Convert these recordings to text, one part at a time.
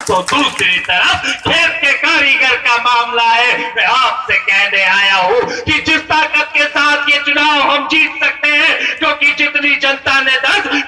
तो दूसरी तरफ खेत के कारीगर का मामला है। मैं आपसे कहने आया हूं कि जिस ताकत के साथ ये चुनाव हम जीत सकते हैं, क्योंकि जितनी जनता ने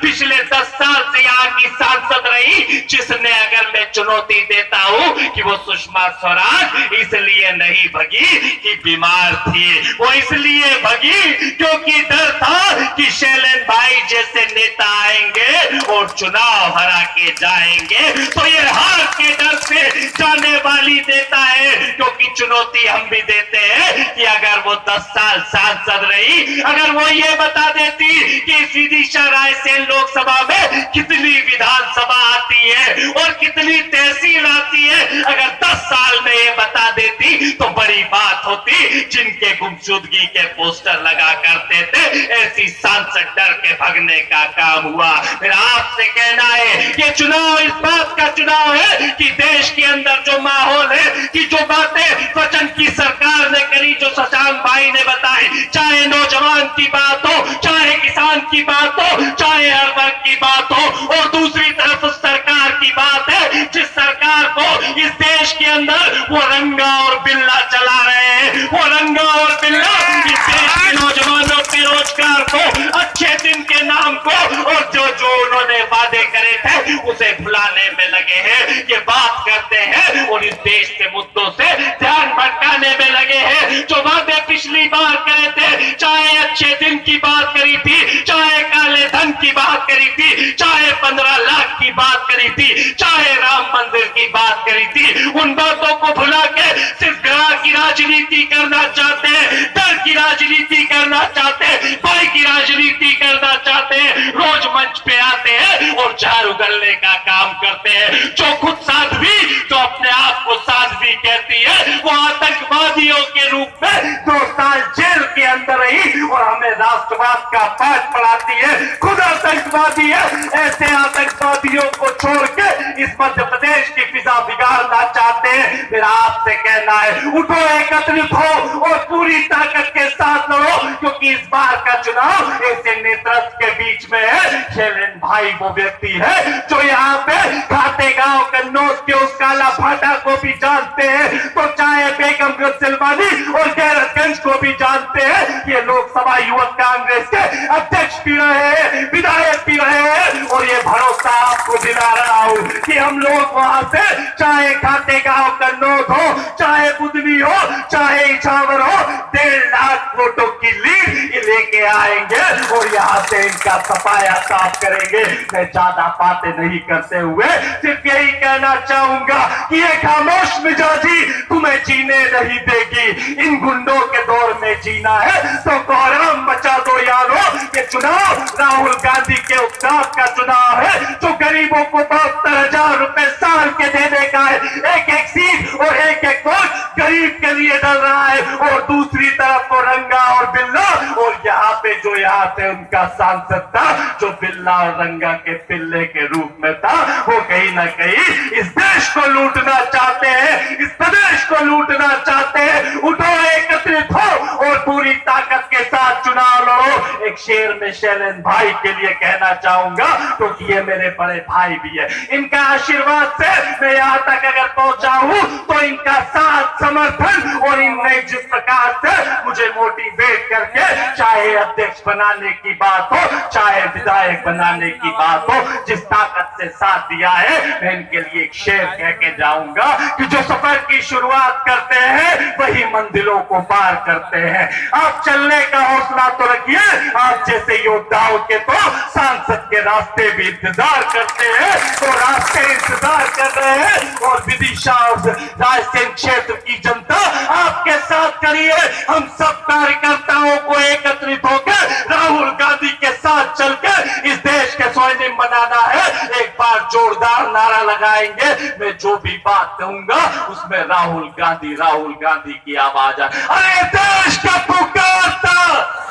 पिछले 10 साल से यहाँ की सांसद रही, जिसने अगर मैं चुनौती देता हूं कि वो सुषमा स्वराज इसलिए नहीं भगी कि बीमार थी, वो इसलिए भगी क्योंकि डर था कि शैलेन भाई जैसे नेता आएंगे और चुनाव हरा के जाएंगे। तो ये हार के डर से जाने वाली देता है, क्योंकि चुनौती हम भी देते हैं कि अगर वो 10 साल सांसद रही, अगर वो ये बता देती कि सिरीशा रायसेन लोकसभा में कितनी विधानसभा आती है और कितनी तहसील आती है, अगर 10 साल में ये बता देती तो बड़ी बात होती। जिनके गुमशुदगी के पोस्टर लगा करते थे, ऐसी सांसद डर के भगने का काम हुआ। मेरा आपसे कहना है ये चुनाव इस बात का चुनाव है कि देश के अंदर जो माहौल है, कि जो बातें वचन की सरकार ने करी, जो शशांक भाई ने बताई, चाहे नौजवान की बात हो, चाहे किसान की बात हो, चाहे हर वर्ग की बात हो, और दूसरी तरफ उस सरकार की बात है जिस सरकार को इस देश के अंदर वो रंगा और बिल्ला चला रहे हैं। वो रंगा और बिल्ला इस देश के नौजवानों के रोजगार को, अच्छे दिन के नाम को, और जो उन्होंने वादे करे थे उसे भुलाने में लगे हैं। ये बात करते हैं और इस देश के मुद्दों से ध्यान भटकाने में लगे हैं। जो वादे पिछली बार करे थे, चाहे अच्छे दिन की बात करी थी, चाहे काले धन की बात करी थी, चाहे 15 लाख की बात करी थी, चाहे राम मंदिर की बात करी थी, उन बातों को भुला के सिर्फ ग्रह की राजनीति करना चाहते हैं, डर की राजनीति करना चाहते हैं, भय की राजनीति करना चाहते हैं। रोज मंच पे आते हैं और झाड़ू गलने का काम करते हैं। जो खुद साध्वी, जो अपने आप को साध्वी कहती है, वो आतंकवादियों के रूप में 2 साल जेल के अंदर रही और हमें राष्ट्रवाद का पाठ पढ़ाती है। खुद आतंकवादी है। ऐसे आतंकवादियों को छोड़ के इस मध्य प्रदेश की फिजा बिगाड़ना चाहते हैं। मेरा आपसे कहना है, उठो, एकत्रित हो और पूरी ताकत के साथ लड़ो, क्योंकि इस बार का चुनाव ऐसे नेतृत्व के बीच में है। शैलेन भाई वो व्यक्ति है जो यहाँ पे खाते गांव कन्नौज के उस काला फाटा को भी जानते हैं, तो चाहे बेगमगंज सिलवानी और गैरतगंज को भी जानते हैं। ये लोकसभा युवक कांग्रेस के अध्यक्ष भी रहे हैं, विधायक भी रहे हैं, और ये भरोसा आपको दिला रहा हूं कि हम लोग वहां से, चाहे खाते गांव कन्नौज हो, चाहे बुधनी हो, चाहे इछावर हो, 1.5 लाख वोटों की लीड लेके आएंगे और यहाँ से इनका सफाया साफ करेंगे। मैं ज्यादा बातें नहीं करते हुए सिर्फ यही कहना चाहूंगा कि ये खामोश मिजाजी तुम्हें जीने नहीं देगी। इन गुंडों के दौर में जीना है तो कोहराम मचा दो यारो। ये चुनाव राहुल गांधी के उपदास का चुनाव है, जो गरीबों को 72,000 रुपए साल के देने का है। एक सीट और एक वोट गरीब के लिए डल रहा है, और दूसरी तरफ वो रंगा और बिल्ला, और यहाँ पे जो यहाँ पे उनका सांसद था, जो बिल्ला और रंगा के पिल्ले के रूप में था, वो कहीं ना कहीं इस देश को लूटना चाहते हैं, इस प्रदेश को लूटना चाहते हैं। उठो, एकत्रित हो और पूरी ताकत के साथ चुनाव लड़ो। एक शेर में शैलेन भाई के लिए कहना चाहूंगा, क्योंकि ये मेरे बड़े भाई भी है। इनका आशीर्वाद से मैं यहाँ तक अगर पहुंचा हूं, तो इनका साथ, समर्थन, और इनने जिस प्रकार से मुझे मोटिवेट करके, चाहे अध्यक्ष बनाने की बात हो, चाहे विधायक बनाने की बात हो, जिस ताकत से साथ दिया है, मैं इनके लिए एक शेर कह के जाऊंगा कि जो सफर की शुरुआत करते हैं वही मंजिलों को पार करते हैं। आप चलने का हौसला तो रखिए, आप जैसे योद्धाओं के तो सांसद के रास्ते भी इंतजार करते हैं, तो रास्ते इंतजार कर रहे हैं। और विदिशा और रायसेन क्षेत्र की जनता आपके साथ करिए। हम सब कार्यकर्ताओं को एकत्रित होकर राहुल गांधी के साथ चलकर इस देश के स्वर्णिम बनाना है। एक बार जोरदार नारा लगाएंगे। मैं जो भी बात कहूंगा उसमें राहुल गांधी की आवाज है। अरे देश का पुकारता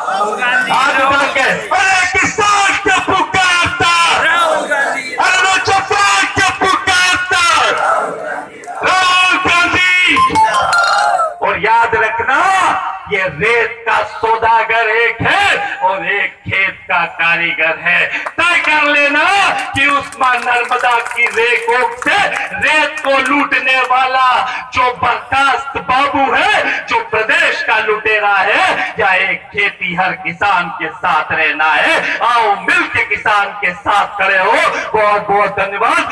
राहुल गांधी, अरे किसान का पुकारता राहुल गांधी, अरे नौजवान का पुकारता राहुल गांधी। और याद रखना, ये रेत का सौदागर एक है और एक खेत का कारीगर है। तय कर लेना कि उस्मान नर्मदा की रेकोक से रेत को लूटने वाला जो बर्खास्त बाबू है, जो प्रदेश का लुटेरा है, या एक खेती हर किसान के साथ रहना है। आओ मिलके किसान के साथ खड़े हो। बहुत बहुत धन्यवाद।